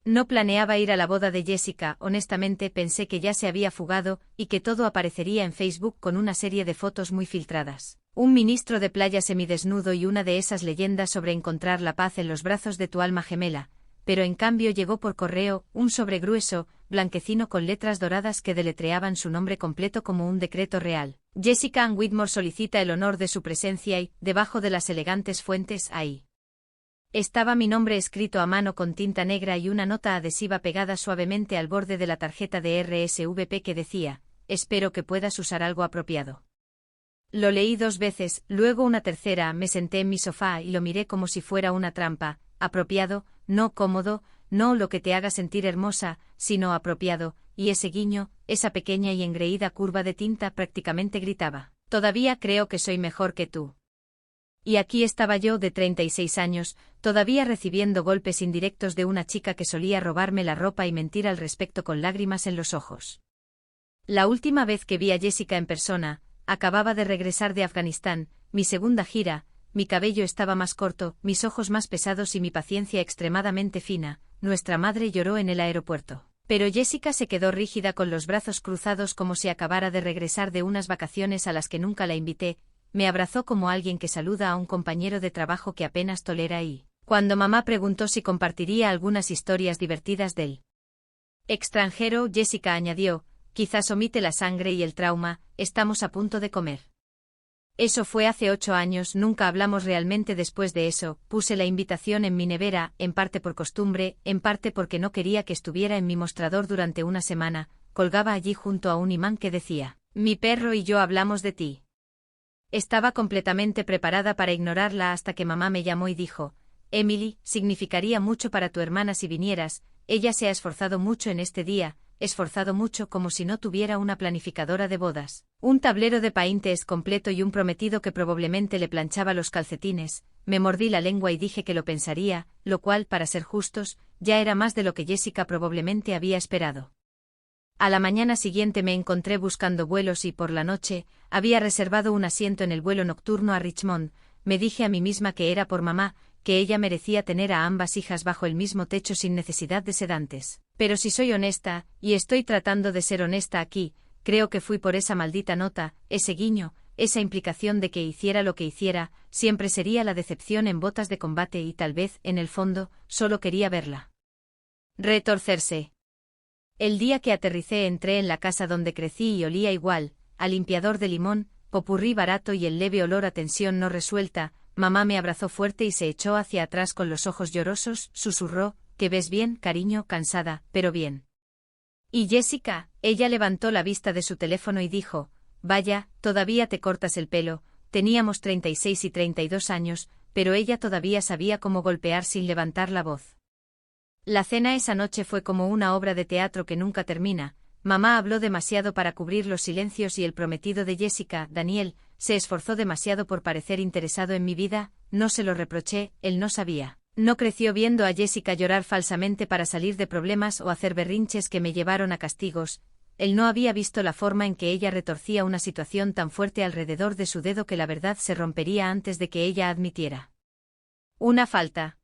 No planeaba ir a la boda de Jessica, honestamente pensé que ya se había fugado y que todo aparecería en Facebook con una serie de fotos muy filtradas. Un ministro de playa semidesnudo y una de esas leyendas sobre encontrar la paz en los brazos de tu alma gemela, pero en cambio llegó por correo un sobre grueso, blanquecino con letras doradas que deletreaban su nombre completo como un decreto real. Jessica Ann Whitmore solicita el honor de su presencia y, debajo de las elegantes fuentes, ahí estaba mi nombre escrito a mano con tinta negra y una nota adhesiva pegada suavemente al borde de la tarjeta de RSVP que decía, espero que puedas usar algo apropiado. Lo leí 2 veces, luego una tercera, me senté en mi sofá y lo miré como si fuera una trampa, apropiado, no cómodo, no lo que te haga sentir hermosa, sino apropiado, y ese guiño, esa pequeña y engreída curva de tinta prácticamente gritaba, todavía creo que soy mejor que tú. Y aquí estaba yo de 36 años, todavía recibiendo golpes indirectos de una chica que solía robarme la ropa y mentir al respecto con lágrimas en los ojos. La última vez que vi a Jessica en persona, acababa de regresar de Afganistán, mi segunda gira, mi cabello estaba más corto, mis ojos más pesados y mi paciencia extremadamente fina, nuestra madre lloró en el aeropuerto. Pero Jessica se quedó rígida con los brazos cruzados como si acabara de regresar de unas vacaciones a las que nunca la invité. Me abrazó como alguien que saluda a un compañero de trabajo que apenas tolera y, cuando mamá preguntó si compartiría algunas historias divertidas del extranjero, Jessica añadió, quizás omite la sangre y el trauma, estamos a punto de comer. Eso fue hace 8 años, nunca hablamos realmente después de eso, puse la invitación en mi nevera, en parte por costumbre, en parte porque no quería que estuviera en mi mostrador durante una semana, colgaba allí junto a un imán que decía, mi perro y yo hablamos de ti. Estaba completamente preparada para ignorarla hasta que mamá me llamó y dijo, Emily, significaría mucho para tu hermana si vinieras, ella se ha esforzado mucho en este día, esforzado mucho como si no tuviera una planificadora de bodas, un tablero de paintes completo y un prometido que probablemente le planchaba los calcetines. Me mordí la lengua y dije que lo pensaría, lo cual, para ser justos, ya era más de lo que Jessica probablemente había esperado. A la mañana siguiente me encontré buscando vuelos y, por la noche, había reservado un asiento en el vuelo nocturno a Richmond. Me dije a mí misma que era por mamá, que ella merecía tener a ambas hijas bajo el mismo techo sin necesidad de sedantes. Pero si soy honesta, y estoy tratando de ser honesta aquí, creo que fui por esa maldita nota, ese guiño, esa implicación de que hiciera lo que hiciera, siempre sería la decepción en botas de combate y tal vez, en el fondo, solo quería verla retorcerse. El día que aterricé entré en la casa donde crecí y olía igual, a limpiador de limón, popurrí barato y el leve olor a tensión no resuelta. Mamá me abrazó fuerte y se echó hacia atrás con los ojos llorosos, susurró, ¿que ves bien, cariño? Cansada, pero bien. ¿Y Jessica? Ella levantó la vista de su teléfono y dijo, vaya, todavía te cortas el pelo. Teníamos 36 y 32 años, pero ella todavía sabía cómo golpear sin levantar la voz. La cena esa noche fue como una obra de teatro que nunca termina. Mamá habló demasiado para cubrir los silencios y el prometido de Jessica, Daniel, se esforzó demasiado por parecer interesado en mi vida. No se lo reproché, él no sabía. No creció viendo a Jessica llorar falsamente para salir de problemas o hacer berrinches que me llevaron a castigos. Él no había visto la forma en que ella retorcía una situación tan fuerte alrededor de su dedo que la verdad se rompería antes de que ella admitiera una falta.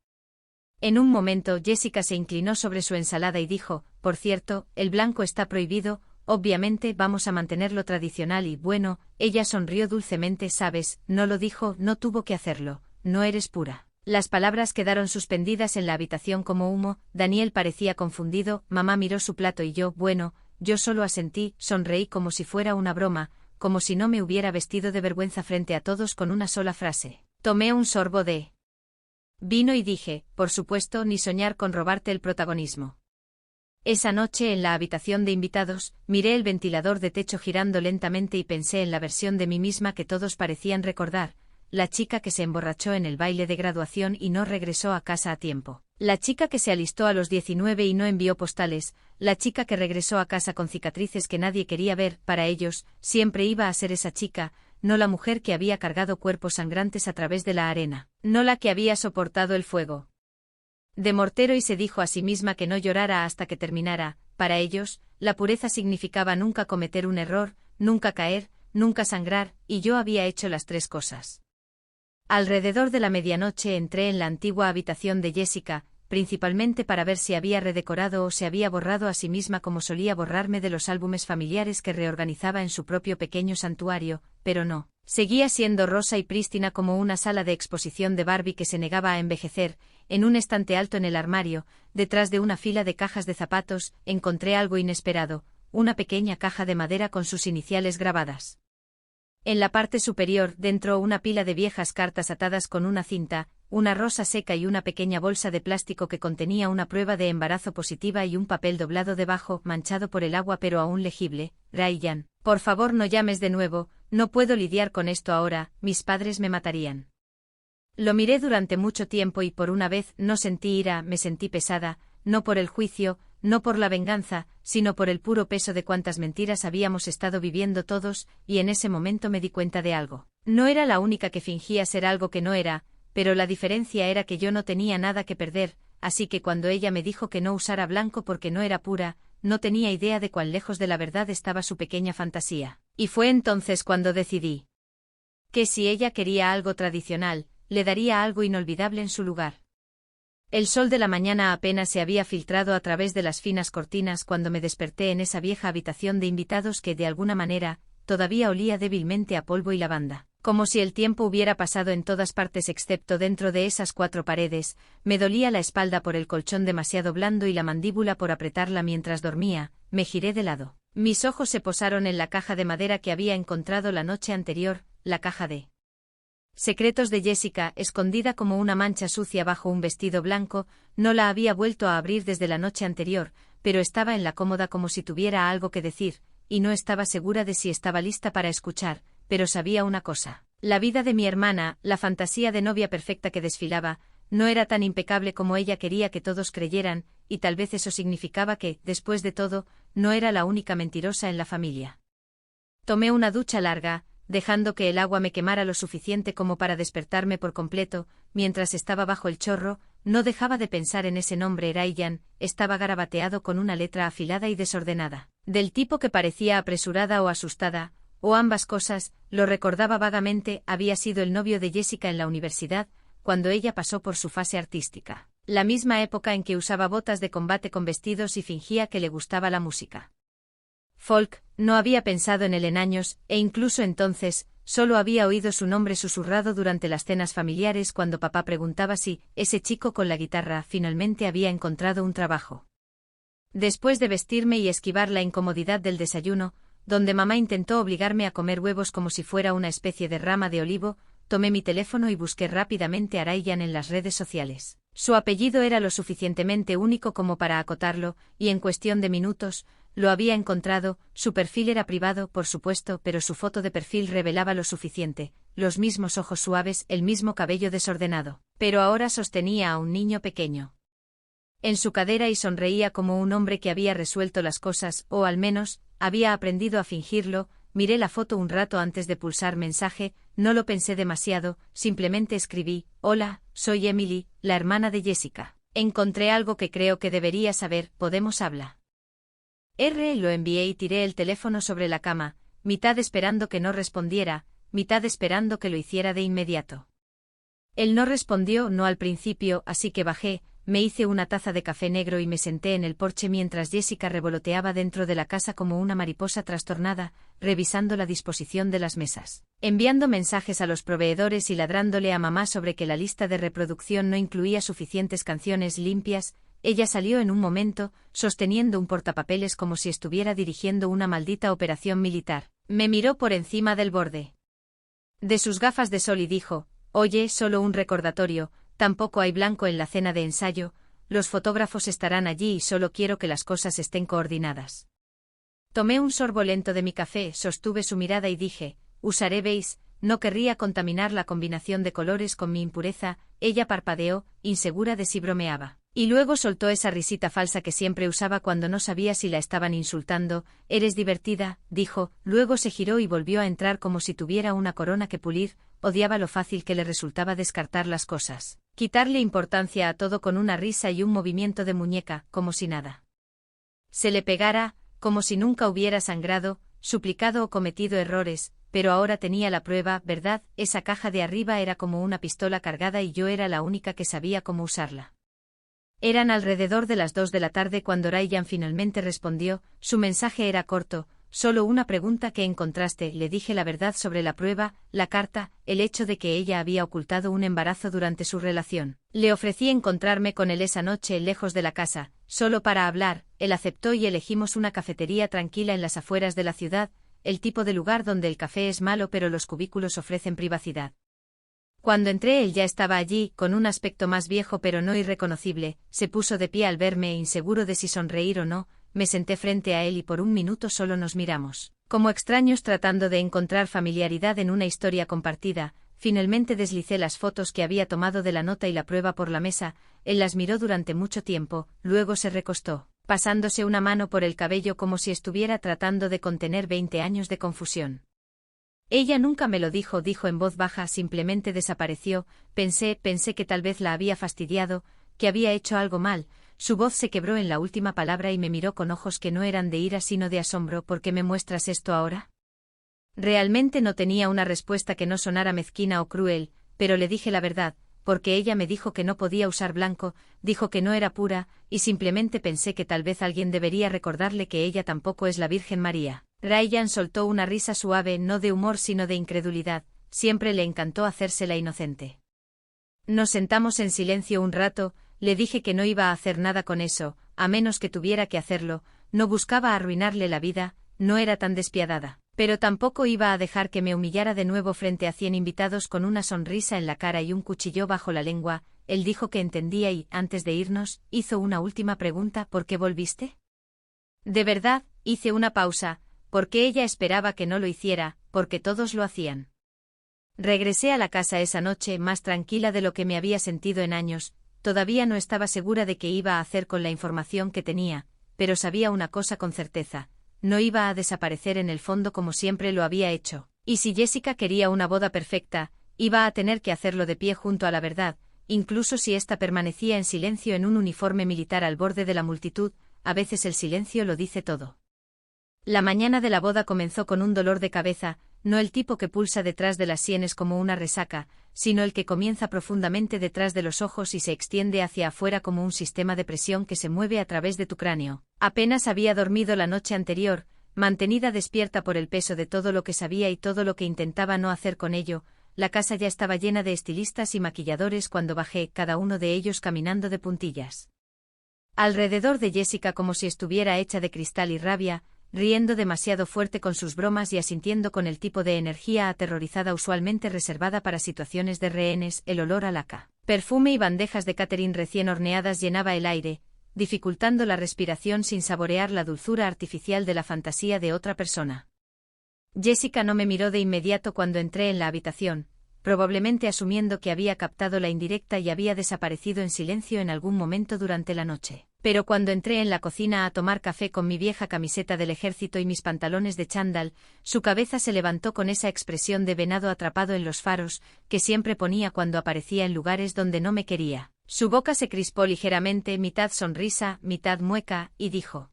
En un momento Jessica se inclinó sobre su ensalada y dijo, por cierto, el blanco está prohibido, obviamente vamos a mantenerlo tradicional y bueno, ella sonrió dulcemente, sabes, no lo dijo, no tuvo que hacerlo, no eres pura. Las palabras quedaron suspendidas en la habitación como humo. Daniel parecía confundido, mamá miró su plato y bueno, yo solo asentí, sonreí como si fuera una broma, como si no me hubiera vestido de vergüenza frente a todos con una sola frase. Tomé un sorbo de vino y dije, por supuesto, ni soñar con robarte el protagonismo. Esa noche en la habitación de invitados, miré el ventilador de techo girando lentamente y pensé en la versión de mí misma que todos parecían recordar, la chica que se emborrachó en el baile de graduación y no regresó a casa a tiempo, la chica que se alistó a los 19 y no envió postales, la chica que regresó a casa con cicatrices que nadie quería ver. Para ellos, siempre iba a ser esa chica, no la mujer que había cargado cuerpos sangrantes a través de la arena, no la que había soportado el fuego de mortero y se dijo a sí misma que no llorara hasta que terminara. Para ellos, la pureza significaba nunca cometer un error, nunca caer, nunca sangrar, y yo había hecho las 3 cosas. Alrededor de la medianoche entré en la antigua habitación de Jessica, principalmente para ver si había redecorado o se había borrado a sí misma como solía borrarme de los álbumes familiares que reorganizaba en su propio pequeño santuario, pero no. Seguía siendo rosa y prístina como una sala de exposición de Barbie que se negaba a envejecer. En un estante alto en el armario, detrás de una fila de cajas de zapatos, encontré algo inesperado, una pequeña caja de madera con sus iniciales grabadas. En la parte superior, dentro una pila de viejas cartas atadas con una cinta, una rosa seca y una pequeña bolsa de plástico que contenía una prueba de embarazo positiva y un papel doblado debajo, manchado por el agua pero aún legible. Ryan, por favor no llames de nuevo, no puedo lidiar con esto ahora, mis padres me matarían. Lo miré durante mucho tiempo y por una vez no sentí ira, me sentí pesada, no por el juicio, no por la venganza, sino por el puro peso de cuántas mentiras habíamos estado viviendo todos, y en ese momento me di cuenta de algo. No era la única que fingía ser algo que no era, pero la diferencia era que yo no tenía nada que perder, así que cuando ella me dijo que no usara blanco porque no era pura, no tenía idea de cuán lejos de la verdad estaba su pequeña fantasía. Y fue entonces cuando decidí que si ella quería algo tradicional, le daría algo inolvidable en su lugar. El sol de la mañana apenas se había filtrado a través de las finas cortinas cuando me desperté en esa vieja habitación de invitados que, de alguna manera, todavía olía débilmente a polvo y lavanda. Como si el tiempo hubiera pasado en todas partes excepto dentro de esas 4 paredes, me dolía la espalda por el colchón demasiado blando y la mandíbula por apretarla mientras dormía, me giré de lado. Mis ojos se posaron en la caja de madera que había encontrado la noche anterior, la caja de secretos de Jessica, escondida como una mancha sucia bajo un vestido blanco. No la había vuelto a abrir desde la noche anterior, pero estaba en la cómoda como si tuviera algo que decir, y no estaba segura de si estaba lista para escuchar, pero sabía una cosa. La vida de mi hermana, la fantasía de novia perfecta que desfilaba, no era tan impecable como ella quería que todos creyeran, y tal vez eso significaba que, después de todo, no era la única mentirosa en la familia. Tomé una ducha larga, dejando que el agua me quemara lo suficiente como para despertarme por completo. Mientras estaba bajo el chorro, no dejaba de pensar en ese nombre. Ryan estaba garabateado con una letra afilada y desordenada. Del tipo que parecía apresurada o asustada, o ambas cosas, lo recordaba vagamente. Había sido el novio de Jessica en la universidad, cuando ella pasó por su fase artística. La misma época en que usaba botas de combate con vestidos y fingía que le gustaba la música folk. No había pensado en él en años, e incluso entonces, solo había oído su nombre susurrado durante las cenas familiares cuando papá preguntaba si ese chico con la guitarra finalmente había encontrado un trabajo. Después de vestirme y esquivar la incomodidad del desayuno, donde mamá intentó obligarme a comer huevos como si fuera una especie de rama de olivo, tomé mi teléfono y busqué rápidamente a Ryan en las redes sociales. Su apellido era lo suficientemente único como para acotarlo, y en cuestión de minutos, lo había encontrado. Su perfil era privado, por supuesto, pero su foto de perfil revelaba lo suficiente: los mismos ojos suaves, el mismo cabello desordenado. Pero ahora sostenía a un niño pequeño en su cadera y sonreía como un hombre que había resuelto las cosas, o al menos, había aprendido a fingirlo. Miré la foto un rato antes de pulsar mensaje, no lo pensé demasiado, simplemente escribí: hola, soy Emily, la hermana de Jessica. Encontré algo que creo que debería saber, ¿podemos hablar? Lo envié y tiré el teléfono sobre la cama, mitad esperando que no respondiera, mitad esperando que lo hiciera de inmediato. Él no respondió, no al principio, así que bajé, me hice una taza de café negro y me senté en el porche mientras Jessica revoloteaba dentro de la casa como una mariposa trastornada, revisando la disposición de las mesas, enviando mensajes a los proveedores y ladrándole a mamá sobre que la lista de reproducción no incluía suficientes canciones limpias. Ella salió en un momento, sosteniendo un portapapeles como si estuviera dirigiendo una maldita operación militar. Me miró por encima del borde de sus gafas de sol y dijo: oye, solo un recordatorio, tampoco hay blanco en la cena de ensayo, los fotógrafos estarán allí y solo quiero que las cosas estén coordinadas. Tomé un sorbo lento de mi café, sostuve su mirada y dije: usaré beige, no querría contaminar la combinación de colores con mi impureza. Ella parpadeó, insegura de si bromeaba. Y luego soltó esa risita falsa que siempre usaba cuando no sabía si la estaban insultando. Eres divertida, dijo, luego se giró y volvió a entrar como si tuviera una corona que pulir. Odiaba lo fácil que le resultaba descartar las cosas, quitarle importancia a todo con una risa y un movimiento de muñeca, como si nada se le pegara, como si nunca hubiera sangrado, suplicado o cometido errores, pero ahora tenía la prueba, ¿verdad? Esa caja de arriba era como una pistola cargada y yo era la única que sabía cómo usarla. Eran alrededor de las 2 de la tarde cuando Ryan finalmente respondió. Su mensaje era corto: solo una pregunta. ¿Qué encontraste? Le dije la verdad sobre la prueba, la carta, el hecho de que ella había ocultado un embarazo durante su relación. Le ofrecí encontrarme con él esa noche lejos de la casa, solo para hablar. Él aceptó y elegimos una cafetería tranquila en las afueras de la ciudad, el tipo de lugar donde el café es malo pero los cubículos ofrecen privacidad. Cuando entré él ya estaba allí, con un aspecto más viejo pero no irreconocible. Se puso de pie al verme, inseguro de si sonreír o no. Me senté frente a él y por un minuto solo nos miramos, como extraños tratando de encontrar familiaridad en una historia compartida. Finalmente deslicé las fotos que había tomado de la nota y la prueba por la mesa. Él las miró durante mucho tiempo, luego se recostó, pasándose una mano por el cabello como si estuviera tratando de contener 20 años de confusión. Ella nunca me lo dijo en voz baja, simplemente desapareció. Pensé que tal vez la había fastidiado, que había hecho algo mal. Su voz se quebró en la última palabra y me miró con ojos que no eran de ira sino de asombro. ¿Por qué me muestras esto ahora? Realmente no tenía una respuesta que no sonara mezquina o cruel, pero le dije la verdad, porque ella me dijo que no podía usar blanco, dijo que no era pura, y simplemente pensé que tal vez alguien debería recordarle que ella tampoco es la Virgen María. Ryan soltó una risa suave, no de humor sino de incredulidad. Siempre le encantó hacerse la inocente. Nos sentamos en silencio un rato. Le dije que no iba a hacer nada con eso, a menos que tuviera que hacerlo. No buscaba arruinarle la vida, no era tan despiadada. Pero tampoco iba a dejar que me humillara de nuevo frente a 100 invitados con una sonrisa en la cara y un cuchillo bajo la lengua. Él dijo que entendía y, antes de irnos, hizo una última pregunta: ¿por qué volviste? De verdad, hice una pausa, porque ella esperaba que no lo hiciera, porque todos lo hacían. Regresé a la casa esa noche más tranquila de lo que me había sentido en años. Todavía no estaba segura de qué iba a hacer con la información que tenía, pero sabía una cosa con certeza: no iba a desaparecer en el fondo como siempre lo había hecho. Y si Jessica quería una boda perfecta, iba a tener que hacerlo de pie junto a la verdad, incluso si ésta permanecía en silencio en un uniforme militar al borde de la multitud. A veces el silencio lo dice todo. La mañana de la boda comenzó con un dolor de cabeza, no el tipo que pulsa detrás de las sienes como una resaca, sino el que comienza profundamente detrás de los ojos y se extiende hacia afuera como un sistema de presión que se mueve a través de tu cráneo. Apenas había dormido la noche anterior, mantenida despierta por el peso de todo lo que sabía y todo lo que intentaba no hacer con ello. La casa ya estaba llena de estilistas y maquilladores cuando bajé, cada uno de ellos caminando de puntillas alrededor de Jessica como si estuviera hecha de cristal y rabia, riendo demasiado fuerte con sus bromas y asintiendo con el tipo de energía aterrorizada usualmente reservada para situaciones de rehenes. El olor a laca, perfume y bandejas de catering recién horneadas llenaba el aire, dificultando la respiración sin saborear la dulzura artificial de la fantasía de otra persona. Jessica no me miró de inmediato cuando entré en la habitación, probablemente asumiendo que había captado la indirecta y había desaparecido en silencio en algún momento durante la noche. Pero cuando entré en la cocina a tomar café con mi vieja camiseta del ejército y mis pantalones de chándal, su cabeza se levantó con esa expresión de venado atrapado en los faros, que siempre ponía cuando aparecía en lugares donde no me quería. Su boca se crispó ligeramente, mitad sonrisa, mitad mueca, y dijo: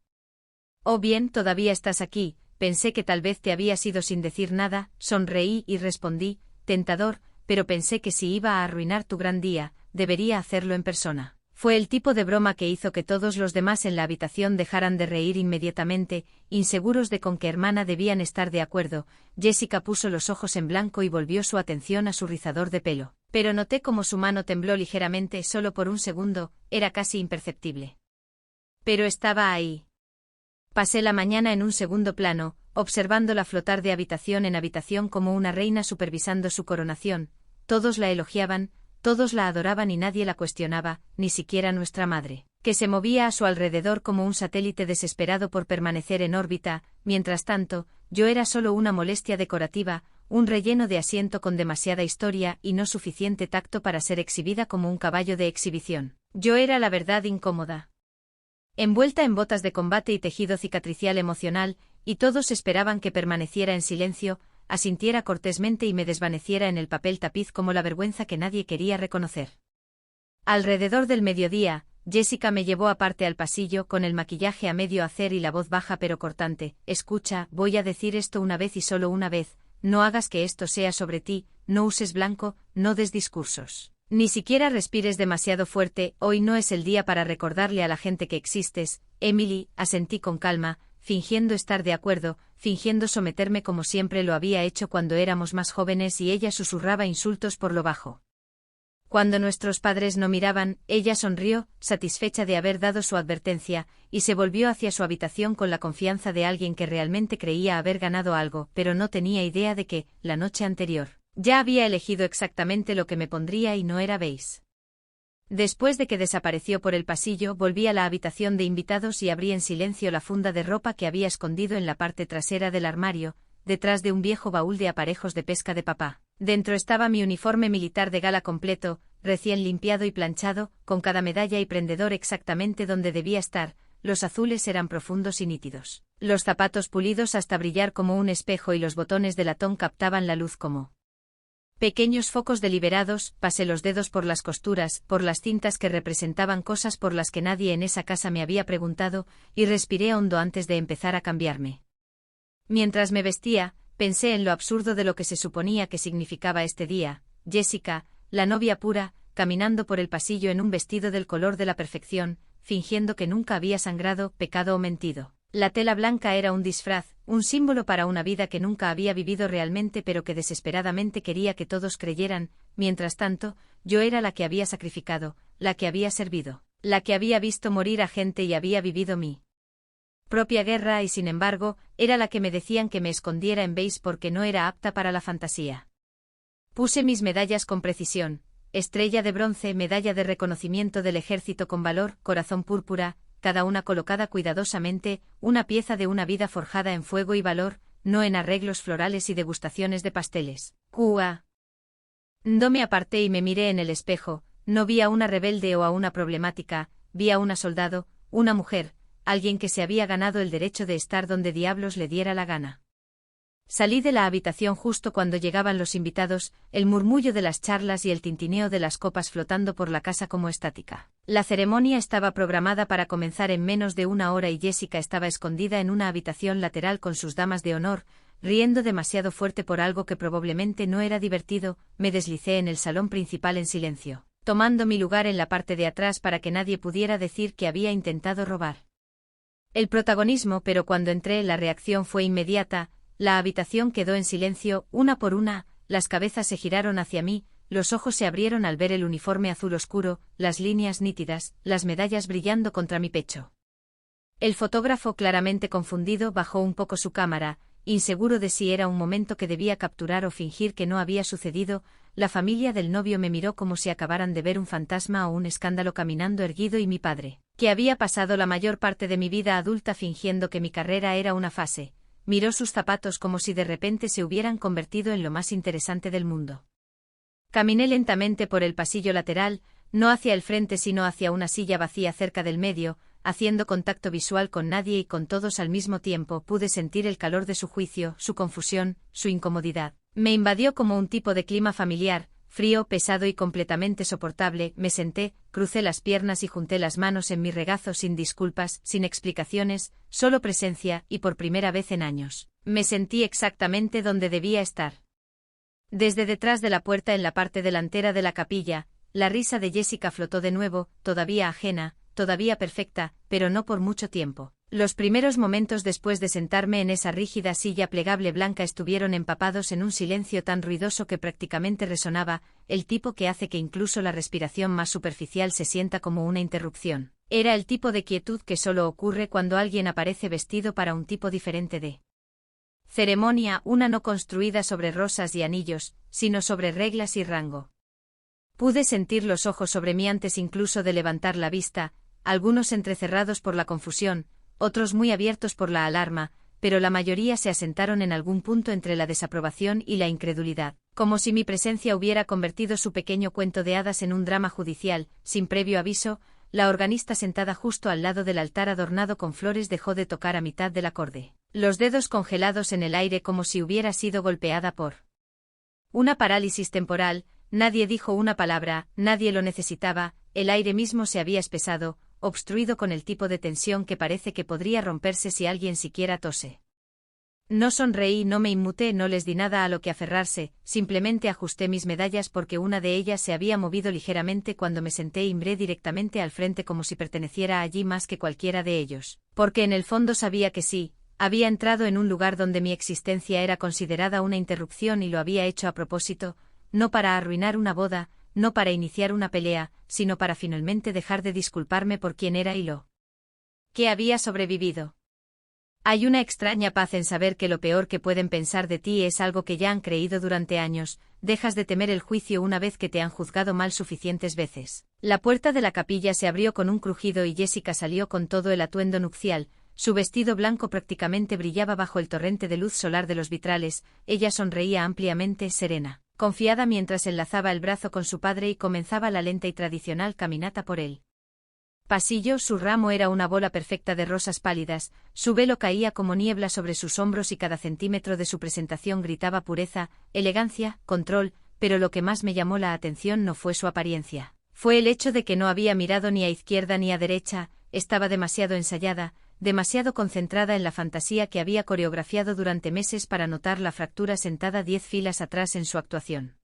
«Oh bien, todavía estás aquí, pensé que tal vez te habías ido sin decir nada». Sonreí y respondí: «Tentador, pero pensé que si iba a arruinar tu gran día, debería hacerlo en persona». Fue el tipo de broma que hizo que todos los demás en la habitación dejaran de reír inmediatamente, inseguros de con qué hermana debían estar de acuerdo. Jessica puso los ojos en blanco y volvió su atención a su rizador de pelo, pero noté como su mano tembló ligeramente solo por un segundo, era casi imperceptible. Pero estaba ahí. Pasé la mañana en un segundo plano, observándola flotar de habitación en habitación como una reina supervisando su coronación. Todos la elogiaban, todos la adoraban y nadie la cuestionaba, ni siquiera nuestra madre, que se movía a su alrededor como un satélite desesperado por permanecer en órbita. Mientras tanto, yo era solo una molestia decorativa, un relleno de asiento con demasiada historia y no suficiente tacto para ser exhibida como un caballo de exhibición. Yo era la verdad incómoda, envuelta en botas de combate y tejido cicatricial emocional, y todos esperaban que permaneciera en silencio, asintiera cortésmente y me desvaneciera en el papel tapiz como la vergüenza que nadie quería reconocer. Alrededor del mediodía, Jessica me llevó aparte al pasillo con el maquillaje a medio hacer y la voz baja pero cortante: «Escucha, voy a decir esto una vez y solo una vez, no hagas que esto sea sobre ti, no uses blanco, no des discursos. Ni siquiera respires demasiado fuerte, hoy no es el día para recordarle a la gente que existes, Emily, asentí con calma, fingiendo estar de acuerdo, fingiendo someterme como siempre lo había hecho cuando éramos más jóvenes y ella susurraba insultos por lo bajo. Cuando nuestros padres no miraban, ella sonrió, satisfecha de haber dado su advertencia, y se volvió hacia su habitación con la confianza de alguien que realmente creía haber ganado algo, pero no tenía idea de que, la noche anterior, ya había elegido exactamente lo que me pondría y no era beige. Después de que desapareció por el pasillo, volví a la habitación de invitados y abrí en silencio la funda de ropa que había escondido en la parte trasera del armario, detrás de un viejo baúl de aparejos de pesca de papá. Dentro estaba mi uniforme militar de gala completo, recién limpiado y planchado, con cada medalla y prendedor exactamente donde debía estar. Los azules eran profundos y nítidos. Los zapatos pulidos hasta brillar como un espejo y los botones de latón captaban la luz como pequeños focos deliberados. Pasé los dedos por las costuras, por las cintas que representaban cosas por las que nadie en esa casa me había preguntado, y respiré hondo antes de empezar a cambiarme. Mientras me vestía, pensé en lo absurdo de lo que se suponía que significaba este día. Jessica, la novia pura, caminando por el pasillo en un vestido del color de la perfección, fingiendo que nunca había sangrado, pecado o mentido. La tela blanca era un disfraz, un símbolo para una vida que nunca había vivido realmente pero que desesperadamente quería que todos creyeran. Mientras tanto, yo era la que había sacrificado, la que había servido, la que había visto morir a gente y había vivido mi propia guerra y sin embargo, era la que me decían que me escondiera en beige porque no era apta para la fantasía. Puse mis medallas con precisión: estrella de bronce, medalla de reconocimiento del ejército con valor, corazón púrpura, cada una colocada cuidadosamente, una pieza de una vida forjada en fuego y valor, no en arreglos florales y degustaciones de pasteles. No me aparté y me miré en el espejo, no vi a una rebelde o a una problemática, vi a una soldado, una mujer, alguien que se había ganado el derecho de estar donde diablos le diera la gana. Salí de la habitación justo cuando llegaban los invitados, el murmullo de las charlas y el tintineo de las copas flotando por la casa como estática. La ceremonia estaba programada para comenzar en menos de una hora y Jessica estaba escondida en una habitación lateral con sus damas de honor, riendo demasiado fuerte por algo que probablemente no era divertido. Me deslicé en el salón principal en silencio, tomando mi lugar en la parte de atrás para que nadie pudiera decir que había intentado robar el protagonismo, pero cuando entré la reacción fue inmediata. La habitación quedó en silencio, una por una, las cabezas se giraron hacia mí, los ojos se abrieron al ver el uniforme azul oscuro, las líneas nítidas, las medallas brillando contra mi pecho. El fotógrafo, claramente confundido, bajó un poco su cámara, inseguro de si era un momento que debía capturar o fingir que no había sucedido. La familia del novio me miró como si acabaran de ver un fantasma o un escándalo caminando erguido y mi padre, que había pasado la mayor parte de mi vida adulta fingiendo que mi carrera era una fase, miró sus zapatos como si de repente se hubieran convertido en lo más interesante del mundo. Caminé lentamente por el pasillo lateral, no hacia el frente sino hacia una silla vacía cerca del medio, haciendo contacto visual con nadie y con todos al mismo tiempo. Pude sentir el calor de su juicio, su confusión, su incomodidad. Me invadió como un tipo de clima familiar, frío, pesado y completamente soportable. Me senté, crucé las piernas y junté las manos en mi regazo sin disculpas, sin explicaciones, solo presencia, y por primera vez en años, me sentí exactamente donde debía estar. Desde detrás de la puerta en la parte delantera de la capilla, la risa de Jessica flotó de nuevo, todavía ajena, todavía perfecta, pero no por mucho tiempo. Los primeros momentos después de sentarme en esa rígida silla plegable blanca estuvieron empapados en un silencio tan ruidoso que prácticamente resonaba, el tipo que hace que incluso la respiración más superficial se sienta como una interrupción. Era el tipo de quietud que solo ocurre cuando alguien aparece vestido para un tipo diferente de ceremonia, una no construida sobre rosas y anillos, sino sobre reglas y rango. Pude sentir los ojos sobre mí antes incluso de levantar la vista, algunos entrecerrados por la confusión, otros muy abiertos por la alarma, pero la mayoría se asentaron en algún punto entre la desaprobación y la incredulidad, como si mi presencia hubiera convertido su pequeño cuento de hadas en un drama judicial. Sin previo aviso, la organista sentada justo al lado del altar adornado con flores dejó de tocar a mitad del acorde, los dedos congelados en el aire como si hubiera sido golpeada por una parálisis temporal. Nadie dijo una palabra, nadie lo necesitaba, el aire mismo se había espesado, obstruido con el tipo de tensión que parece que podría romperse si alguien siquiera tose. No sonreí, no me inmuté, no les di nada a lo que aferrarse, simplemente ajusté mis medallas porque una de ellas se había movido ligeramente cuando me senté y miré directamente al frente como si perteneciera allí más que cualquiera de ellos, porque en el fondo sabía que sí, había entrado en un lugar donde mi existencia era considerada una interrupción y lo había hecho a propósito, no para arruinar una boda, no para iniciar una pelea, sino para finalmente dejar de disculparme por quién era y lo que había sobrevivido. Hay una extraña paz en saber que lo peor que pueden pensar de ti es algo que ya han creído durante años, dejas de temer el juicio una vez que te han juzgado mal suficientes veces. La puerta de la capilla se abrió con un crujido y Jessica salió con todo el atuendo nupcial, su vestido blanco prácticamente brillaba bajo el torrente de luz solar de los vitrales, ella sonreía ampliamente, serena, confiada mientras enlazaba el brazo con su padre y comenzaba la lenta y tradicional caminata por él. Pasillo, su ramo era una bola perfecta de rosas pálidas, su velo caía como niebla sobre sus hombros y cada centímetro de su presentación gritaba pureza, elegancia, control, pero lo que más me llamó la atención no fue su apariencia. Fue el hecho de que no había mirado ni a izquierda ni a derecha, estaba demasiado ensayada, demasiado concentrada en la fantasía que había coreografiado durante meses para notar la fractura sentada 10 filas atrás en su actuación.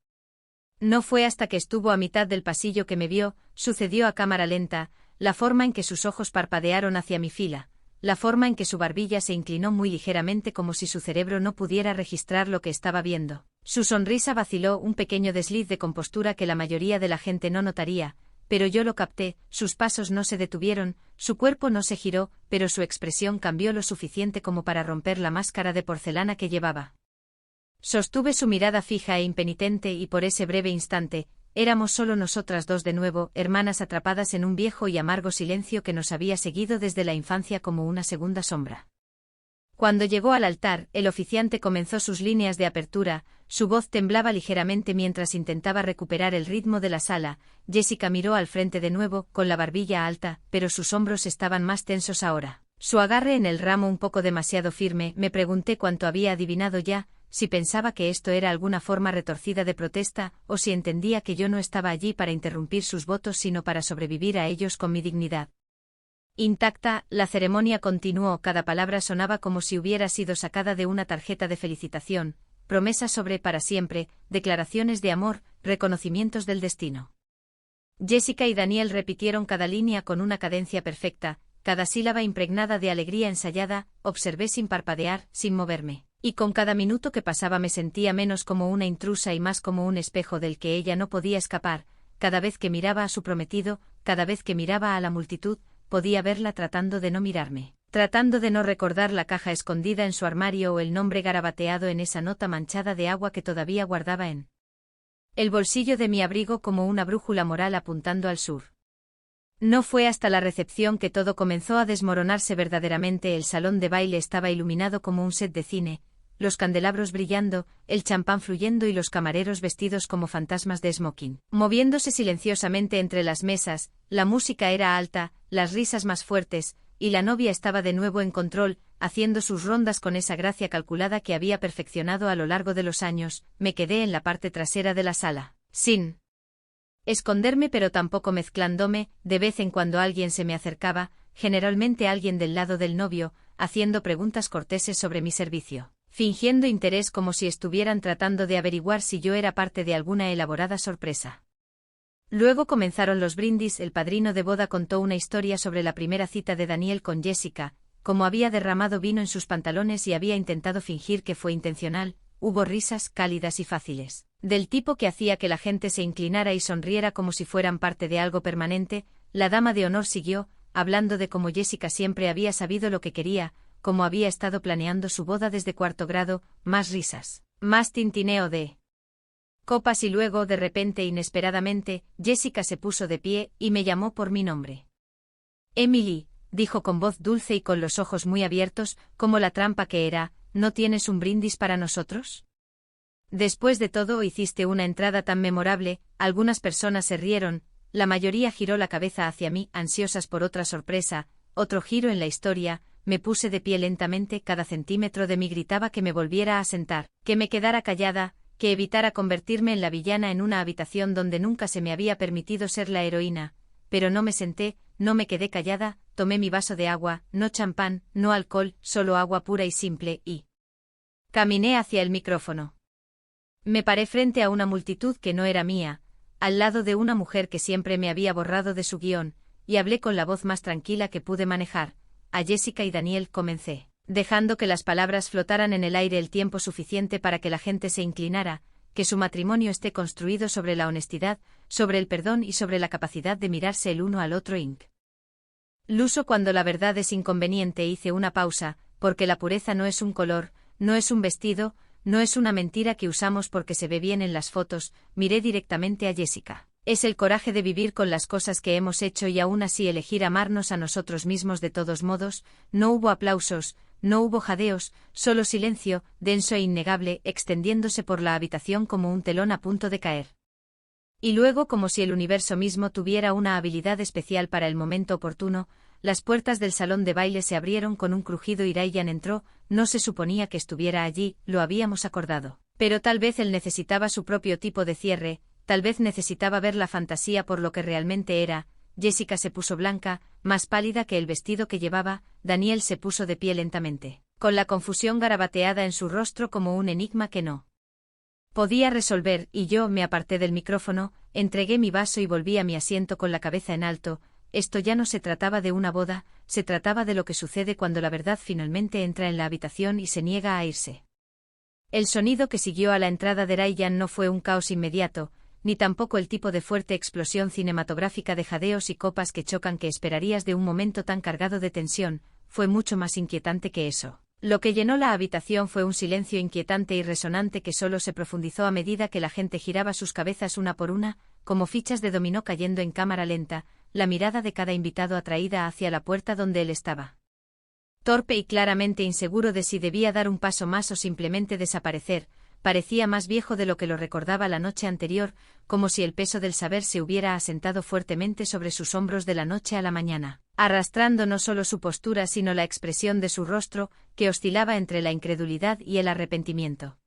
No fue hasta que estuvo a mitad del pasillo que me vio, sucedió a cámara lenta, la forma en que sus ojos parpadearon hacia mi fila, la forma en que su barbilla se inclinó muy ligeramente como si su cerebro no pudiera registrar lo que estaba viendo. Su sonrisa vaciló, un pequeño desliz de compostura que la mayoría de la gente no notaría, pero yo lo capté, sus pasos no se detuvieron, su cuerpo no se giró, pero su expresión cambió lo suficiente como para romper la máscara de porcelana que llevaba. Sostuve su mirada fija e impenitente y por ese breve instante, éramos solo nosotras dos de nuevo, hermanas atrapadas en un viejo y amargo silencio que nos había seguido desde la infancia como una segunda sombra. Cuando llegó al altar, el oficiante comenzó sus líneas de apertura, su voz temblaba ligeramente mientras intentaba recuperar el ritmo de la sala. Jessica miró al frente de nuevo, con la barbilla alta, pero sus hombros estaban más tensos ahora. Su agarre en el ramo un poco demasiado firme, me pregunté cuánto había adivinado ya, si pensaba que esto era alguna forma retorcida de protesta, o si entendía que yo no estaba allí para interrumpir sus votos sino para sobrevivir a ellos con mi dignidad intacta. La ceremonia continuó, cada palabra sonaba como si hubiera sido sacada de una tarjeta de felicitación, promesas sobre para siempre, declaraciones de amor, reconocimientos del destino. Jessica y Daniel repitieron cada línea con una cadencia perfecta, cada sílaba impregnada de alegría ensayada, observé sin parpadear, sin moverme. Y con cada minuto que pasaba me sentía menos como una intrusa y más como un espejo del que ella no podía escapar, cada vez que miraba a su prometido, cada vez que miraba a la multitud, podía verla tratando de no mirarme, tratando de no recordar la caja escondida en su armario o el nombre garabateado en esa nota manchada de agua que todavía guardaba en el bolsillo de mi abrigo como una brújula moral apuntando al sur. No fue hasta la recepción que todo comenzó a desmoronarse verdaderamente. El salón de baile estaba iluminado como un set de cine, los candelabros brillando, el champán fluyendo y los camareros vestidos como fantasmas de smoking, moviéndose silenciosamente entre las mesas. La música era alta, las risas más fuertes, y la novia estaba de nuevo en control, haciendo sus rondas con esa gracia calculada que había perfeccionado a lo largo de los años. Me quedé en la parte trasera de la sala, sin esconderme pero tampoco mezclándome. De vez en cuando alguien se me acercaba, generalmente alguien del lado del novio, haciendo preguntas corteses sobre mi servicio, fingiendo interés como si estuvieran tratando de averiguar si yo era parte de alguna elaborada sorpresa. Luego comenzaron los brindis. El padrino de boda contó una historia sobre la primera cita de Daniel con Jessica, cómo había derramado vino en sus pantalones y había intentado fingir que fue intencional. Hubo risas cálidas y fáciles, del tipo que hacía que la gente se inclinara y sonriera como si fueran parte de algo permanente. La dama de honor siguió, hablando de cómo Jessica siempre había sabido lo que quería, cómo había estado planeando su boda desde cuarto grado. Más risas, más tintineo de copas y luego, de repente, inesperadamente, Jessica se puso de pie y me llamó por mi nombre. Emily, dijo con voz dulce y con los ojos muy abiertos, como la trampa que era. ¿No tienes un brindis para nosotros? Después de todo, hiciste una entrada tan memorable. Algunas personas se rieron, la mayoría giró la cabeza hacia mí, ansiosas por otra sorpresa, otro giro en la historia. Me puse de pie lentamente, cada centímetro de mí gritaba que me volviera a sentar, que me quedara callada, que evitara convertirme en la villana en una habitación donde nunca se me había permitido ser la heroína. Pero no me senté, no me quedé callada, tomé mi vaso de agua, no champán, no alcohol, solo agua pura y simple, y Caminé hacia el micrófono. Me paré frente a una multitud que no era mía, al lado de una mujer que siempre me había borrado de su guión, y hablé con la voz más tranquila que pude manejar. A Jessica y Daniel comencé, dejando que las palabras flotaran en el aire el tiempo suficiente para que la gente se inclinara, que su matrimonio esté construido sobre la honestidad, sobre el perdón y sobre la capacidad de mirarse el uno al otro. Incluso cuando la verdad es inconveniente, hice una pausa, porque la pureza no es un color, no es un vestido, no es una mentira que usamos porque se ve bien en las fotos. Miré directamente a Jessica. Es el coraje de vivir con las cosas que hemos hecho y aún así elegir amarnos a nosotros mismos de todos modos. No hubo aplausos, no hubo jadeos, solo silencio, denso e innegable, extendiéndose por la habitación como un telón a punto de caer. Y luego, como si el universo mismo tuviera una habilidad especial para el momento oportuno, las puertas del salón de baile se abrieron con un crujido y Ryan entró. No se suponía que estuviera allí, lo habíamos acordado. Pero tal vez él necesitaba su propio tipo de cierre, tal vez necesitaba ver la fantasía por lo que realmente era. Jessica se puso blanca, más pálida que el vestido que llevaba. Daniel se puso de pie lentamente, con la confusión garabateada en su rostro como un enigma que no podía resolver, y yo me aparté del micrófono, entregué mi vaso y volví a mi asiento con la cabeza en alto. Esto ya no se trataba de una boda, se trataba de lo que sucede cuando la verdad finalmente entra en la habitación y se niega a irse. El sonido que siguió a la entrada de Ryan no fue un caos inmediato, ni tampoco el tipo de fuerte explosión cinematográfica de jadeos y copas que chocan que esperarías de un momento tan cargado de tensión. Fue mucho más inquietante que eso. Lo que llenó la habitación fue un silencio inquietante y resonante que solo se profundizó a medida que la gente giraba sus cabezas una por una, como fichas de dominó cayendo en cámara lenta, la mirada de cada invitado atraída hacia la puerta donde él estaba. Torpe y claramente inseguro de si debía dar un paso más o simplemente desaparecer, parecía más viejo de lo que lo recordaba la noche anterior, como si el peso del saber se hubiera asentado fuertemente sobre sus hombros de la noche a la mañana, arrastrando no solo su postura sino la expresión de su rostro, que oscilaba entre la incredulidad y el arrepentimiento.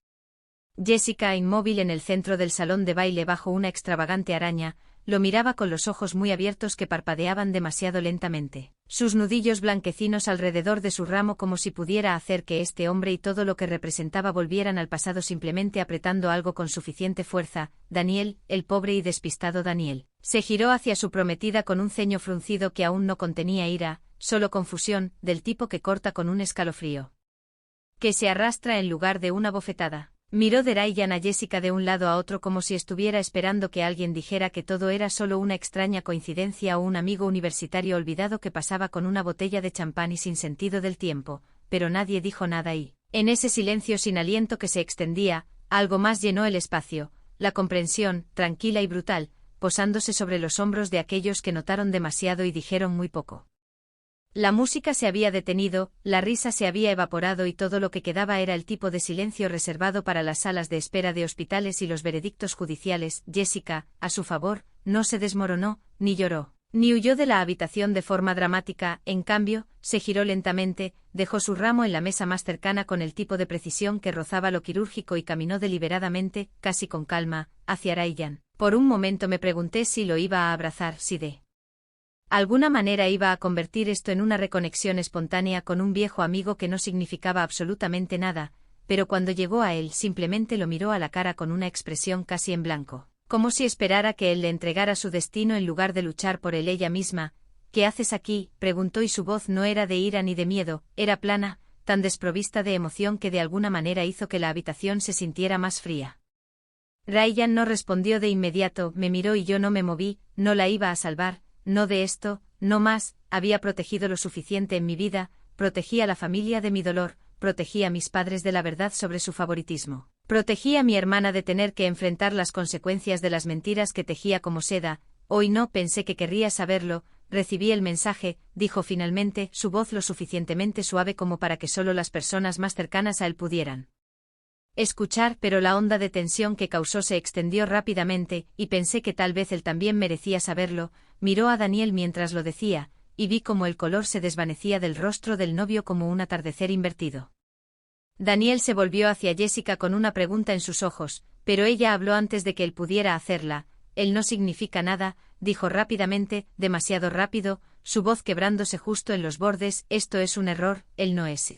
Jessica, inmóvil en el centro del salón de baile bajo una extravagante araña, lo miraba con los ojos muy abiertos que parpadeaban demasiado lentamente, sus nudillos blanquecinos alrededor de su ramo como si pudiera hacer que este hombre y todo lo que representaba volvieran al pasado simplemente apretando algo con suficiente fuerza. Daniel, el pobre y despistado Daniel, se giró hacia su prometida con un ceño fruncido que aún no contenía ira, solo confusión, del tipo que corta con un escalofrío, que se arrastra en lugar de una bofetada. Miró de Ryan a Jessica de un lado a otro como si estuviera esperando que alguien dijera que todo era solo una extraña coincidencia o un amigo universitario olvidado que pasaba con una botella de champán y sin sentido del tiempo, pero nadie dijo nada y, en ese silencio sin aliento que se extendía, algo más llenó el espacio, la comprensión, tranquila y brutal, posándose sobre los hombros de aquellos que notaron demasiado y dijeron muy poco. La música se había detenido, la risa se había evaporado y todo lo que quedaba era el tipo de silencio reservado para las salas de espera de hospitales y los veredictos judiciales. Jessica, a su favor, no se desmoronó, ni lloró, ni huyó de la habitación de forma dramática. En cambio, se giró lentamente, dejó su ramo en la mesa más cercana con el tipo de precisión que rozaba lo quirúrgico y caminó deliberadamente, casi con calma, hacia Ryan. Por un momento me pregunté si lo iba a abrazar, si de alguna manera iba a convertir esto en una reconexión espontánea con un viejo amigo que no significaba absolutamente nada, pero cuando llegó a él simplemente lo miró a la cara con una expresión casi en blanco, como si esperara que él le entregara su destino en lugar de luchar por él ella misma. ¿Qué haces aquí?, preguntó y su voz no era de ira ni de miedo, era plana, tan desprovista de emoción que de alguna manera hizo que la habitación se sintiera más fría. Ryan no respondió de inmediato, me miró y yo no me moví. No la iba a salvar. No de esto, no más. Había protegido lo suficiente en mi vida, protegí a la familia de mi dolor, protegí a mis padres de la verdad sobre su favoritismo, protegí a mi hermana de tener que enfrentar las consecuencias de las mentiras que tejía como seda. Hoy no pensé que querría saberlo. Recibí el mensaje, dijo finalmente, su voz lo suficientemente suave como para que solo las personas más cercanas a él pudieran escuchar, pero la onda de tensión que causó se extendió rápidamente, y pensé que tal vez él también merecía saberlo. Miró a Daniel mientras lo decía, y vi cómo el color se desvanecía del rostro del novio como un atardecer invertido. Daniel se volvió hacia Jessica con una pregunta en sus ojos, pero ella habló antes de que él pudiera hacerla. Él no significa nada, dijo rápidamente, demasiado rápido, su voz quebrándose justo en los bordes. Esto es un error, él no es.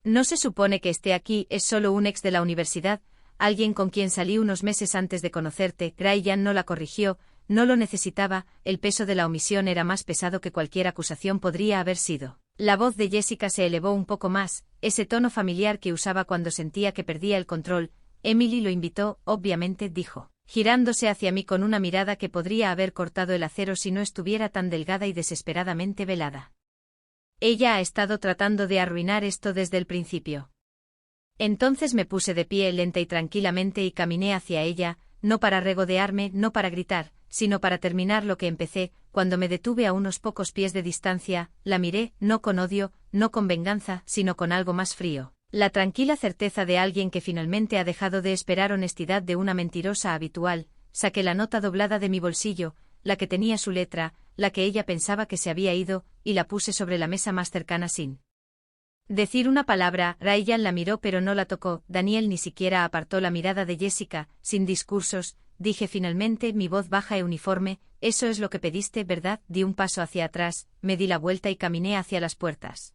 No se supone que esté aquí, es solo un ex de la universidad, alguien con quien salí unos meses antes de conocerte. Ryan no la corrigió, no lo necesitaba, el peso de la omisión era más pesado que cualquier acusación podría haber sido. La voz de Jessica se elevó un poco más, ese tono familiar que usaba cuando sentía que perdía el control. Emily lo invitó, obviamente, dijo, girándose hacia mí con una mirada que podría haber cortado el acero si no estuviera tan delgada y desesperadamente velada. Ella ha estado tratando de arruinar esto desde el principio. Entonces me puse de pie lenta y tranquilamente y caminé hacia ella, no para regodearme, no para gritar, sino para terminar lo que empecé. Cuando me detuve a unos pocos pies de distancia, la miré, no con odio, no con venganza, sino con algo más frío. La tranquila certeza de alguien que finalmente ha dejado de esperar honestidad de una mentirosa habitual. Saqué la nota doblada de mi bolsillo, la que tenía su letra, la que ella pensaba que se había ido, y la puse sobre la mesa más cercana sin decir una palabra. Ryan la miró pero no la tocó. Daniel ni siquiera apartó la mirada de Jessica. Sin discursos, dije finalmente, mi voz baja e uniforme, eso es lo que pediste, ¿verdad? Di un paso hacia atrás, me di la vuelta y caminé hacia las puertas.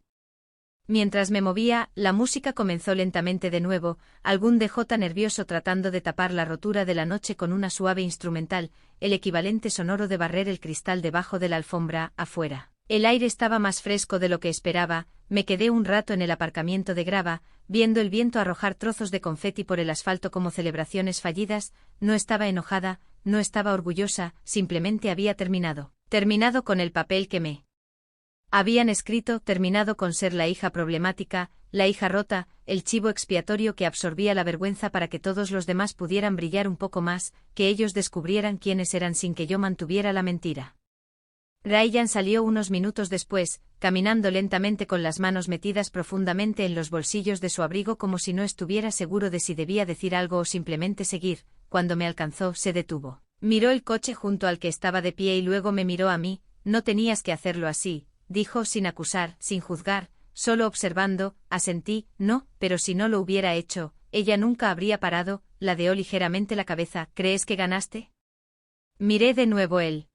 Mientras me movía, la música comenzó lentamente de nuevo, algún DJ nervioso tratando de tapar la rotura de la noche con una suave instrumental, el equivalente sonoro de barrer el cristal debajo de la alfombra, afuera. El aire estaba más fresco de lo que esperaba. Me quedé un rato en el aparcamiento de grava, viendo el viento arrojar trozos de confeti por el asfalto como celebraciones fallidas. No estaba enojada, no estaba orgullosa, simplemente había terminado. Terminado con el papel que me habían escrito, terminado con ser la hija problemática, la hija rota, el chivo expiatorio que absorbía la vergüenza para que todos los demás pudieran brillar un poco más, que ellos descubrieran quiénes eran sin que yo mantuviera la mentira. Ryan salió unos minutos después, caminando lentamente con las manos metidas profundamente en los bolsillos de su abrigo como si no estuviera seguro de si debía decir algo o simplemente seguir. Cuando me alcanzó, se detuvo. Miró el coche junto al que estaba de pie y luego me miró a mí. No tenías que hacerlo así, dijo sin acusar, sin juzgar, solo observando. Asentí, no, pero si no lo hubiera hecho, ella nunca habría parado. Ladeó ligeramente la cabeza. ¿Crees que ganaste? Miré de nuevo el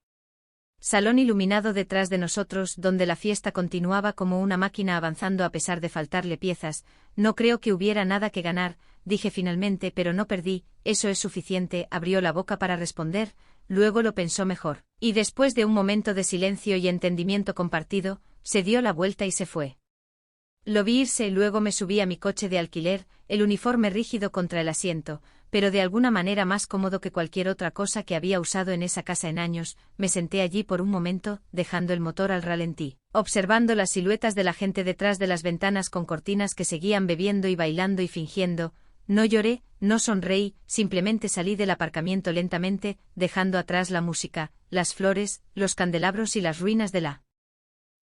salón iluminado detrás de nosotros, donde la fiesta continuaba como una máquina avanzando a pesar de faltarle piezas. No creo que hubiera nada que ganar, dije finalmente, pero no perdí, eso es suficiente. Abrió la boca para responder, luego lo pensó mejor, y después de un momento de silencio y entendimiento compartido, se dio la vuelta y se fue. Lo vi irse y luego me subí a mi coche de alquiler, el uniforme rígido contra el asiento, pero de alguna manera más cómodo que cualquier otra cosa que había usado en esa casa en años. Me senté allí por un momento, dejando el motor al ralentí, observando las siluetas de la gente detrás de las ventanas con cortinas que seguían bebiendo y bailando y fingiendo. No lloré, no sonreí, simplemente salí del aparcamiento lentamente, dejando atrás la música, las flores, los candelabros y las ruinas de la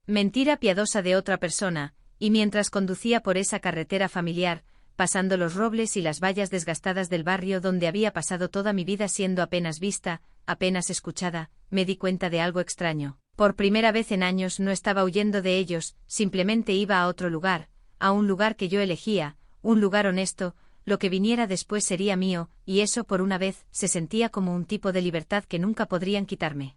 mentira piadosa de otra persona. Y mientras conducía por esa carretera familiar, pasando los robles y las vallas desgastadas del barrio donde había pasado toda mi vida siendo apenas vista, apenas escuchada, me di cuenta de algo extraño. Por primera vez en años no estaba huyendo de ellos, simplemente iba a otro lugar, a un lugar que yo elegía, un lugar honesto. Lo que viniera después sería mío, y eso por una vez se sentía como un tipo de libertad que nunca podrían quitarme.